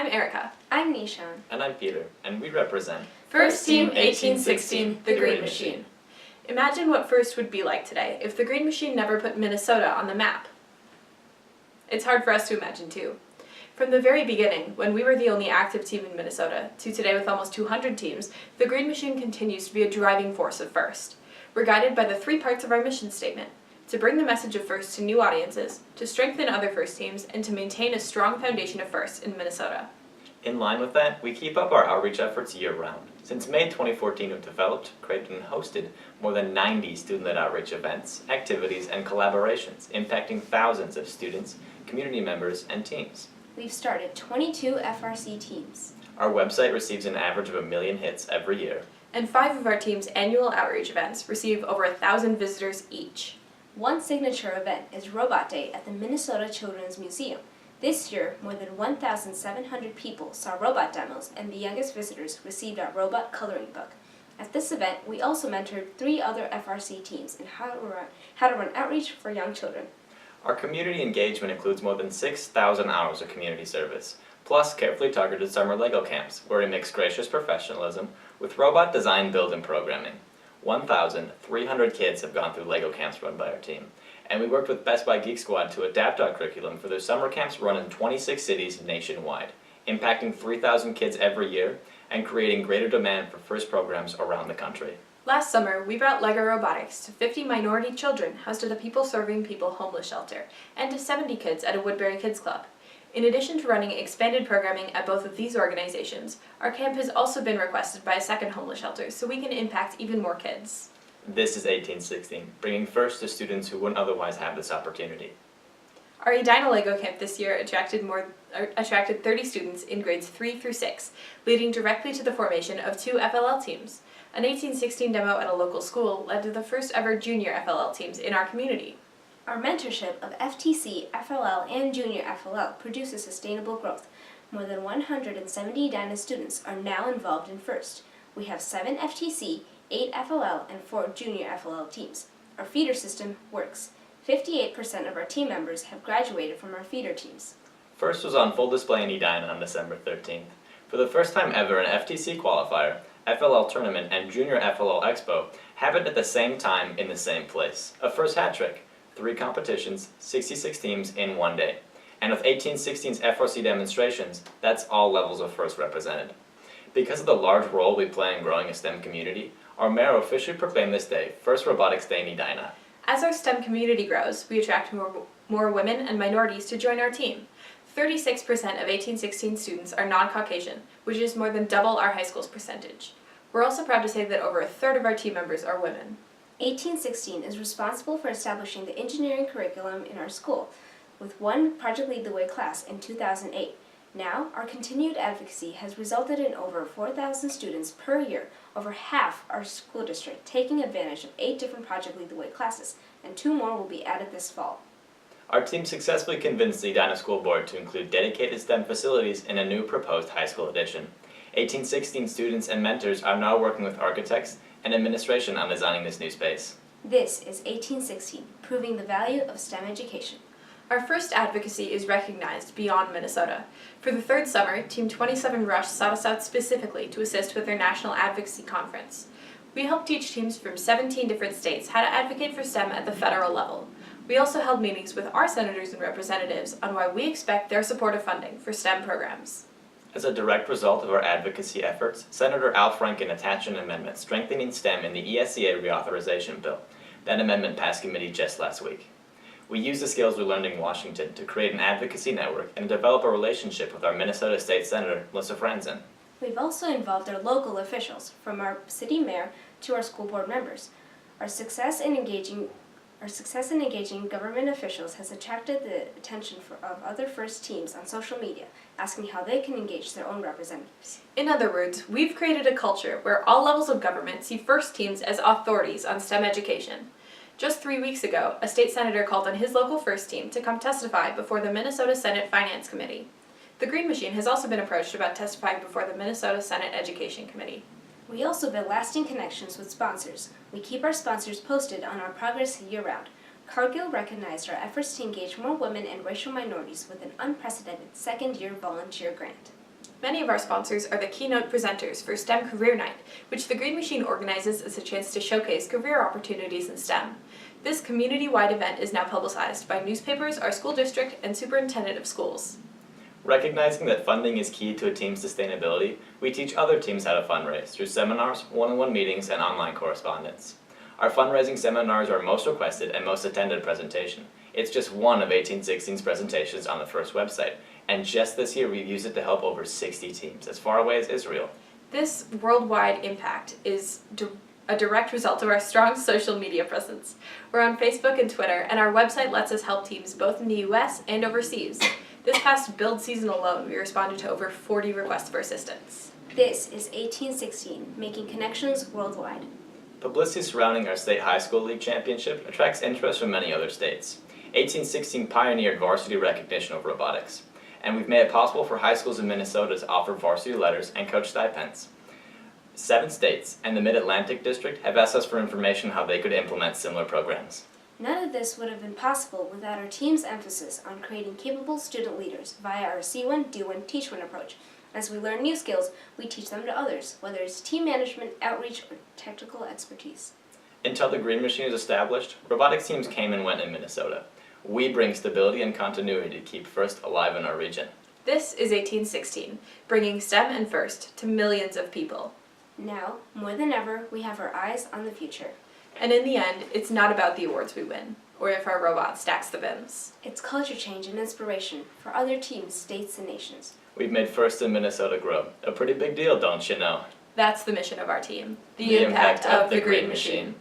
I'm Erica. I'm Nishan. And I'm Peter, and we represent First Team 1816, the Green Machine. Imagine what First would be like today if the Green Machine never put Minnesota on the map. It's hard for us to imagine too. From the very beginning, when we were the only active team in Minnesota, to today with almost 200 teams, the Green Machine continues to be a driving force of First. We're guided by the 3 parts of our mission statement: to bring the message of First to new audiences, to strengthen other First teams, and to maintain a strong foundation of First in Minnesota. In line with that, we keep up our outreach efforts year-round. Since May 2014, we've developed, created, and hosted more than 90 student-led outreach events, activities, and collaborations, impacting thousands of students, community members, and teams. We've started 22 FRC teams. Our website receives an average of 1 million hits every year. And 5 of our team's annual outreach events receive over 1,000 visitors each. One signature event is Robot Day at the Minnesota Children's Museum. This year, more than 1,700 people saw robot demos, and the youngest visitors received our robot coloring book. At this event, we also mentored 3 other FRC teams in how to run outreach for young children. Our community engagement includes more than 6,000 hours of community service, plus carefully targeted summer LEGO camps, where we mix gracious professionalism with robot design, build, and programming. 1,300 kids have gone through LEGO camps run by our team, and we worked with Best Buy Geek Squad to adapt our curriculum for their summer camps run in 26 cities nationwide, impacting 3,000 kids every year and creating greater demand for First programs around the country. Last summer, we brought LEGO robotics to 50 minority children housed at a People Serving People homeless shelter, and to 70 kids at a Woodbury Kids Club. In addition to running expanded programming at both of these organizations, our camp has also been requested by a second homeless shelter so we can impact even more kids. This is 1816, bringing First to students who wouldn't otherwise have this opportunity. Our Edina LEGO camp this year attracted 30 students in grades 3 through 6, leading directly to the formation of 2 FLL teams. An 1816 demo at a local school led to the first ever junior FLL teams in our community. Our mentorship of FTC, FLL, and Junior FLL produces sustainable growth. More than 170 Edina students are now involved in First. We have 7 FTC, 8 FLL, and 4 Junior FLL teams. Our feeder system works. 58% of our team members have graduated from our feeder teams. First was on full display in Edina on December 13th. For the first time ever, an FTC qualifier, FLL tournament, and Junior FLL Expo happened at the same time in the same place. A first hat trick. 3 competitions, 66 teams in 1 day. And with 1816's FRC demonstrations, that's all levels of First represented. Because of the large role we play in growing a STEM community, our mayor officially proclaimed this day First Robotics Day in Edina. As our STEM community grows, we attract more women and minorities to join our team. 36% of 1816 students are non-Caucasian, which is more than double our high school's percentage. We're also proud to say that over 1/3 of our team members are women. 1816 is responsible for establishing the engineering curriculum in our school, with 1 Project Lead the Way class in 2008. Now, our continued advocacy has resulted in over 4,000 students per year, over half our school district taking advantage of 8 different Project Lead the Way classes, and 2 more will be added this fall. Our team successfully convinced the Edina School Board to include dedicated STEM facilities in a new proposed high school addition. 1816 students and mentors are now working with architects and administration on designing this new space. This is 1816, proving the value of STEM education. Our First advocacy is recognized beyond Minnesota. For the 3rd summer, Team 27 Rush sought us out specifically to assist with their National Advocacy Conference. We helped teach teams from 17 different states how to advocate for STEM at the federal level. We also held meetings with our senators and representatives on why we expect their support of funding for STEM programs. As a direct result of our advocacy efforts, Senator Al Franken attached an amendment strengthening STEM in the ESEA reauthorization bill. That amendment passed committee just last week. We used the skills we learned in Washington to create an advocacy network and develop a relationship with our Minnesota State Senator, Melissa Franzen. We've also involved our local officials, from our city mayor to our school board members. Our success in engaging government officials has attracted the attention of other First teams on social media, asking how they can engage their own representatives. In other words, we've created a culture where all levels of government see First teams as authorities on STEM education. Just 3 weeks ago, a state senator called on his local First team to come testify before the Minnesota Senate Finance Committee. The Green Machine has also been approached about testifying before the Minnesota Senate Education Committee. We also build lasting connections with sponsors. We keep our sponsors posted on our progress year-round. Cargill recognized our efforts to engage more women and racial minorities with an unprecedented second-year volunteer grant. Many of our sponsors are the keynote presenters for STEM Career Night, which the Green Machine organizes as a chance to showcase career opportunities in STEM. This community-wide event is now publicized by newspapers, our school district, and superintendent of schools. Recognizing that funding is key to a team's sustainability, we teach other teams how to fundraise through seminars, one-on-one meetings, and online correspondence. Our fundraising seminars are our most requested and most attended presentation. It's just one of 1816's presentations on the FIRST website, and just this year we've used it to help over 60 teams, as far away as Israel. This worldwide impact is a direct result of our strong social media presence. We're on Facebook and Twitter, and our website lets us help teams both in the US and overseas. This past build season alone, we responded to over 40 requests for assistance. This is 1816, making connections worldwide. Publicity surrounding our state high school league championship attracts interest from many other states. 1816 pioneered varsity recognition of robotics, and we've made it possible for high schools in Minnesota to offer varsity letters and coach stipends. 7 states and the Mid-Atlantic District have asked us for information on how they could implement similar programs. None of this would have been possible without our team's emphasis on creating capable student leaders via our See One, Do One, Teach One approach. As we learn new skills, we teach them to others, whether it's team management, outreach, or technical expertise. Until the Green Machine is established, robotics teams came and went in Minnesota. We bring stability and continuity to keep FIRST alive in our region. This is 1816, bringing STEM and FIRST to millions of people. Now, more than ever, we have our eyes on the future. And in the end, it's not about the awards we win, or if our robot stacks the bins. It's culture change and inspiration for other teams, states, and nations. We've made FIRST in Minnesota grow. A pretty big deal, don't you know? That's the mission of our team. The impact of the Green Machine.